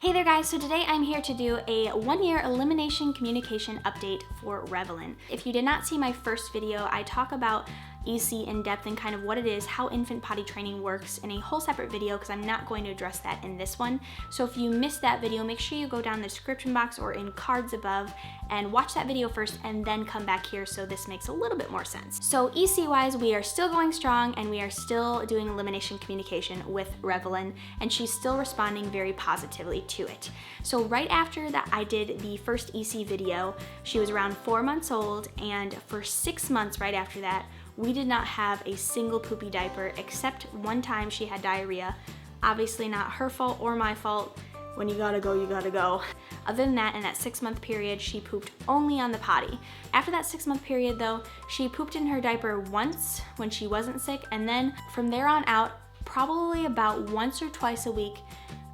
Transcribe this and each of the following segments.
Hey there guys, so today I'm here to do a 1-year elimination communication update for Revelynne. If you did not see my first video, I talk about EC in depth and kind of what it is, how infant potty training works in a whole separate video because I'm not going to address that in this one. So if you missed that video, make sure you go down the description box or in cards above and watch that video first and then come back here so this makes a little bit more sense. So EC wise, we are still going strong and we are still doing elimination communication with Revelynne and she's still responding very positively to it. So right after that I did the first EC video, she was around 4 months old, and for 6 months right after that, we did not have a single poopy diaper except one time she had diarrhea. Obviously not her fault or my fault. When you gotta go, you gotta go. Other than that, in that 6-month period, she pooped only on the potty. After that 6-month period though, she pooped in her diaper once when she wasn't sick, and then from there on out, probably about once or twice a week,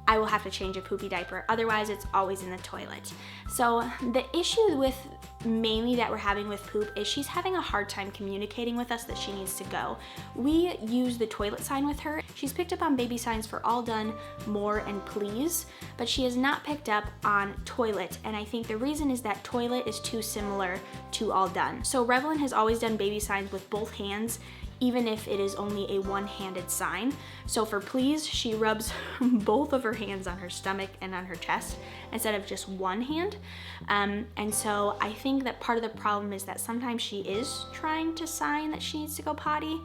I will have to change a poopy diaper. Otherwise, it's always in the toilet. So the issue with mainly that we're having with poop is she's having a hard time communicating with us that she needs to go. We use the toilet sign with her. She's picked up on baby signs for all done, more, and please, but she has not picked up on toilet. And I think the reason is that toilet is too similar to all done. So Revelynne has always done baby signs with both hands, even if it is only a one-handed sign. So for please, she rubs both of her hands on her stomach and on her chest instead of just one hand. And so I think that part of the problem is that sometimes she is trying to sign that she needs to go potty,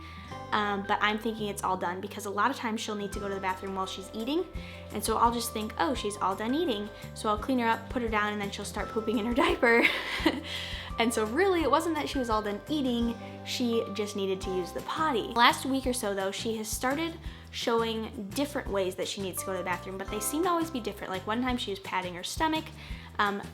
but I'm thinking it's all done because a lot of times she'll need to go to the bathroom while she's eating. And so I'll just think, oh, she's all done eating. So I'll clean her up, put her down, and then she'll start pooping in her diaper. And so really, it wasn't that she was all done eating, she just needed to use the potty. Last week or so though, she has started showing different ways that she needs to go to the bathroom, but they seem to always be different. Like one time she was patting her stomach.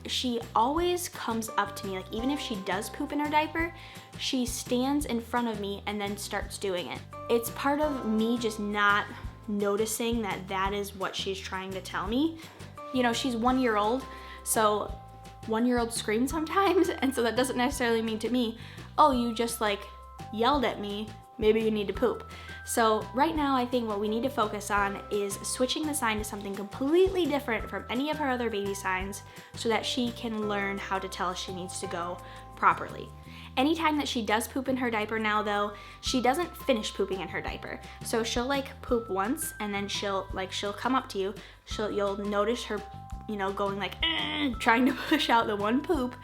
She always comes up to me, like even if she does poop in her diaper, she stands in front of me and then starts doing it. It's part of me just not noticing that that is what she's trying to tell me. You know, she's 1 year old, so 1-year-olds scream sometimes, and so that doesn't necessarily mean to me, oh, you just like yelled at me, maybe you need to poop. So right now I think what we need to focus on is switching the sign to something completely different from any of her other baby signs so that she can learn how to tell she needs to go properly. Anytime that she does poop in her diaper now though, she doesn't finish pooping in her diaper. So she'll like poop once and then she'll come up to you, you'll notice her going like, trying to push out the one poop.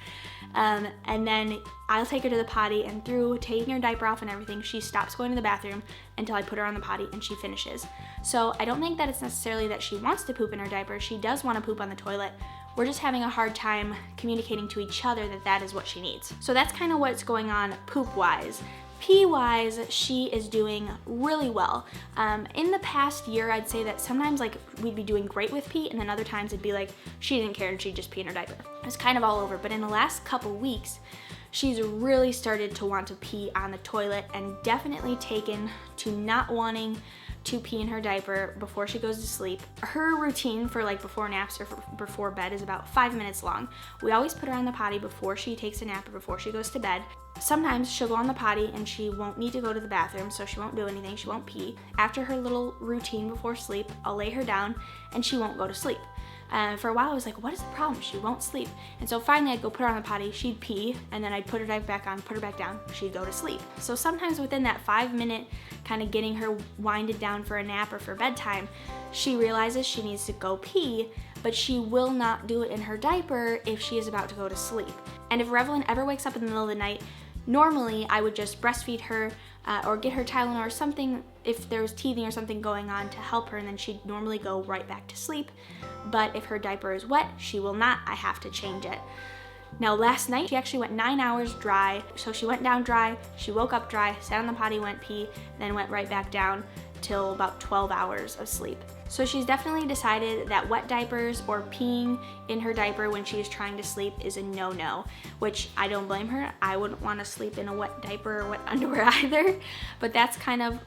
And then I'll take her to the potty, and through taking her diaper off and everything, she stops going to the bathroom until I put her on the potty and she finishes. So I don't think that it's necessarily that she wants to poop in her diaper. She does want to poop on the toilet. We're just having a hard time communicating to each other that that is what she needs. So that's kind of what's going on poop-wise. Pee-wise, she is doing really well. In the past year, I'd say that sometimes like we'd be doing great with pee, and then other times it'd be like she didn't care and she'd just pee in her diaper. It's kind of all over, but in the last couple weeks, she's really started to want to pee on the toilet and definitely taken to not wanting to pee in her diaper before she goes to sleep. Her routine for like before naps or before bed is about 5 minutes long. We always put her on the potty before she takes a nap or before she goes to bed. Sometimes she'll go on the potty and she won't need to go to the bathroom, so she won't do anything, she won't pee. After her little routine before sleep, I'll lay her down and she won't go to sleep. For a while I was like, what is the problem? She won't sleep. And so finally I'd go put her on the potty, she'd pee, and then I'd put her back on, put her back down, she'd go to sleep. So sometimes within that 5 minute kind of getting her winded down for a nap or for bedtime, she realizes she needs to go pee, but she will not do it in her diaper if she is about to go to sleep. And if Revelynne ever wakes up in the middle of the night, normally I would just breastfeed her or get her Tylenol or something if there was teething or something going on to help her, and then she'd normally go right back to sleep. But if her diaper is wet, she will not. I have to change it. Now last night, she actually went 9 hours dry. So she went down dry, she woke up dry, sat on the potty, went pee, then went right back down till about 12 hours of sleep. So she's definitely decided that wet diapers or peeing in her diaper when she is trying to sleep is a no-no, which I don't blame her. I wouldn't want to sleep in a wet diaper or wet underwear either, but that's kind of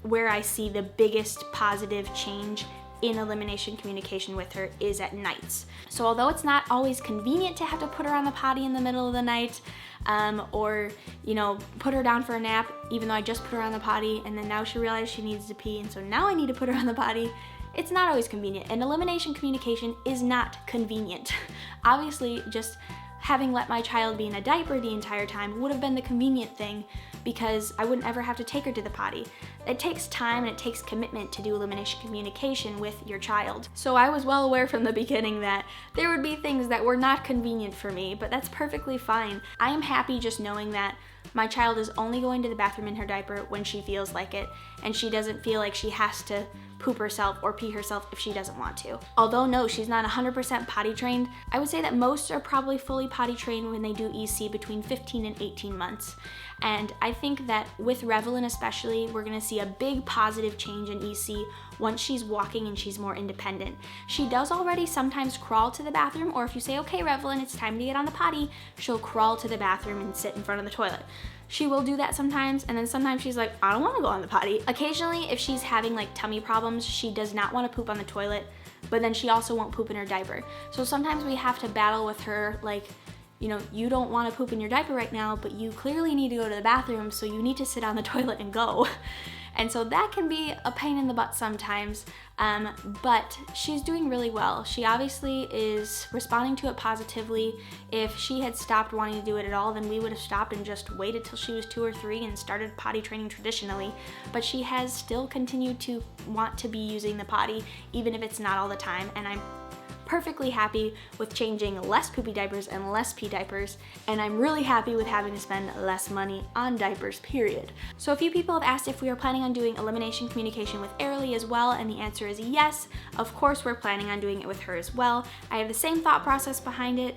where I see the biggest positive change in elimination communication with her is at nights. So although it's not always convenient to have to put her on the potty in the middle of the night, or put her down for a nap, even though I just put her on the potty and then now she realized she needs to pee and so now I need to put her on the potty, it's not always convenient, and elimination communication is not convenient. Obviously, just having let my child be in a diaper the entire time would have been the convenient thing, because I wouldn't ever have to take her to the potty. It takes time and it takes commitment to do elimination communication with your child. So I was well aware from the beginning that there would be things that were not convenient for me, but that's perfectly fine. I am happy just knowing that my child is only going to the bathroom in her diaper when she feels like it, and she doesn't feel like she has to poop herself or pee herself if she doesn't want to. Although no, she's not 100% potty trained. I would say that most are probably fully potty trained when they do EC between 15 and 18 months. And I think that with Revelynne especially, we're gonna see a big positive change in EC once she's walking and she's more independent. She does already sometimes crawl to the bathroom, or if you say, okay, Revelynne, it's time to get on the potty, she'll crawl to the bathroom and sit in front of the toilet. She will do that sometimes, and then sometimes she's like, I don't wanna go on the potty. Occasionally, if she's having like tummy problems, she does not wanna poop on the toilet, but then she also won't poop in her diaper. So sometimes we have to battle with her, like, you know, you don't want to poop in your diaper right now, but you clearly need to go to the bathroom, so you need to sit on the toilet and go. And so that can be a pain in the butt sometimes, but she's doing really well. She obviously is responding to it positively. If she had stopped wanting to do it at all, then we would have stopped and just waited till she was 2 or 3 and started potty training traditionally. But she has still continued to want to be using the potty, even if it's not all the time, and I'm perfectly happy with changing less poopy diapers and less pee diapers, and I'm really happy with having to spend less money on diapers, period. So a few people have asked if we are planning on doing elimination communication with Arianna as well, and the answer is yes. Of course we're planning on doing it with her as well. I have the same thought process behind it.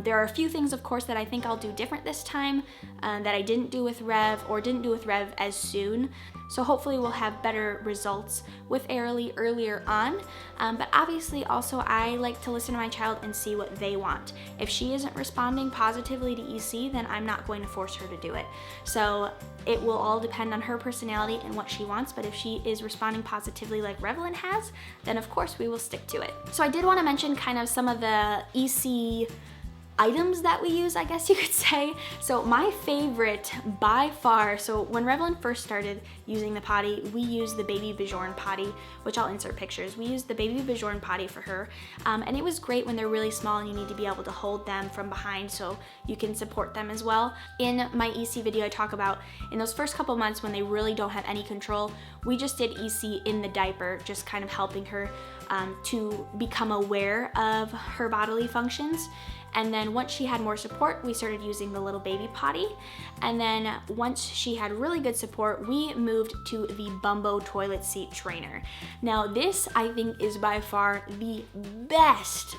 There are a few things, of course, that I think I'll do different this time that I didn't do with Rev, or didn't do with Rev as soon. So hopefully we'll have better results with Arianna earlier on. But obviously also I like to listen to my child and see what they want. If she isn't responding positively to EC, then I'm not going to force her to do it. So it will all depend on her personality and what she wants, but if she is responding positively like Revelynne has, then of course we will stick to it. So I did want to mention kind of some of the EC items that we use, I guess you could say. So my favorite by far, so when Revelynne first started using the potty, we used the baby Bjorn potty, which I'll insert pictures. We used the baby Bjorn potty for her, and it was great when they're really small and you need to be able to hold them from behind so you can support them as well. In my EC video, I talk about in those first couple months when they really don't have any control, we just did EC in the diaper, just kind of helping her to become aware of her bodily functions. And then once she had more support, we started using the little baby potty. And then once she had really good support, we moved to the Bumbo toilet seat trainer. Now this, I think, is by far the best,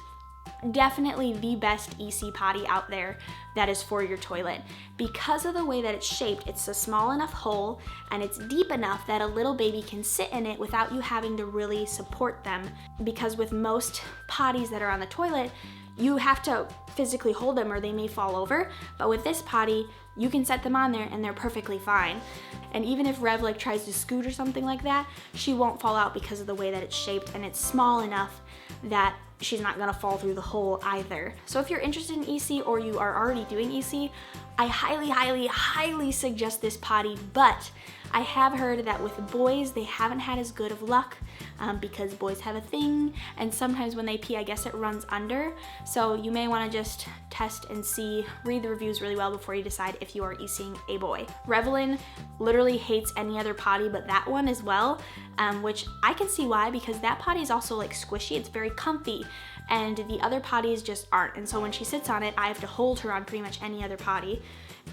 definitely the best EC potty out there that is for your toilet. Because of the way that it's shaped, it's a small enough hole and it's deep enough that a little baby can sit in it without you having to really support them. Because with most potties that are on the toilet, you have to physically hold them or they may fall over, but with this potty, you can set them on there and they're perfectly fine. And even if Rev like tries to scoot or something like that, she won't fall out because of the way that it's shaped, and it's small enough that she's not gonna fall through the hole either. So if you're interested in EC or you are already doing EC, I highly, highly, highly suggest this potty, but I have heard that with boys, they haven't had as good of luck because boys have a thing, and sometimes when they pee, I guess it runs under. So you may wanna just test and see, read the reviews really well before you decide if you are ECing a boy. Revelynne literally hates any other potty but that one as well, which I can see why, because that potty is also like squishy, it's very comfy, and the other potties just aren't. And so when she sits on it, I have to hold her on pretty much any other potty,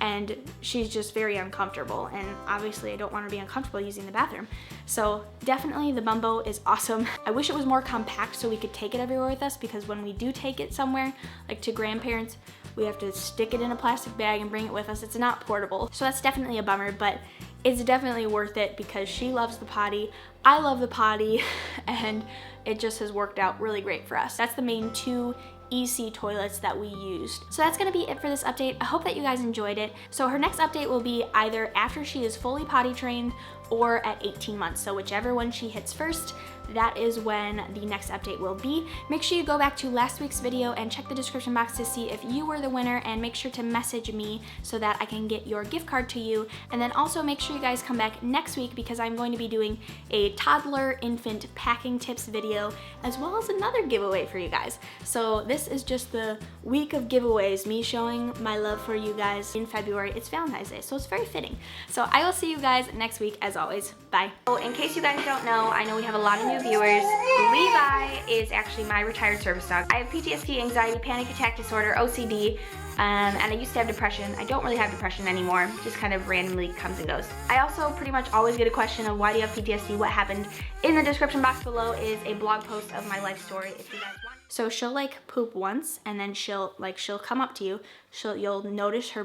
and she's just very uncomfortable, and obviously I don't want her to be uncomfortable using the bathroom. So definitely the Bumbo is awesome. I wish it was more compact so we could take it everywhere with us, because when we do take it somewhere, like to grandparents, we have to stick it in a plastic bag and bring it with us. It's not portable. So that's definitely a bummer, but it's definitely worth it because she loves the potty, I love the potty, and it just has worked out really great for us. That's the main 2 EC toilets that we used. So that's gonna be it for this update. I hope that you guys enjoyed it. So her next update will be either after she is fully potty trained or at 18 months. So whichever one she hits first, that is when the next update will be. Make sure you go back to last week's video and check the description box to see if you were the winner, and make sure to message me so that I can get your gift card to you. And then also make sure you guys come back next week because I'm going to be doing a toddler infant packing tips video as well as another giveaway for you guys. So this is just the week of giveaways, me showing my love for you guys. In February, it's Valentine's Day, so it's very fitting. So I will see you guys next week as always. Bye. So in case you guys don't know, I know we have a lot of new viewers. Levi is actually my retired service dog. I have PTSD, anxiety, panic attack disorder, OCD, and I used to have depression. I don't really have depression anymore, just kind of randomly comes and goes. I also pretty much always get a question of why do you have PTSD, what happened. In the description box below is a blog post of my life story if you guys want. So she'll like poop once and then she'll come up to you. You'll notice her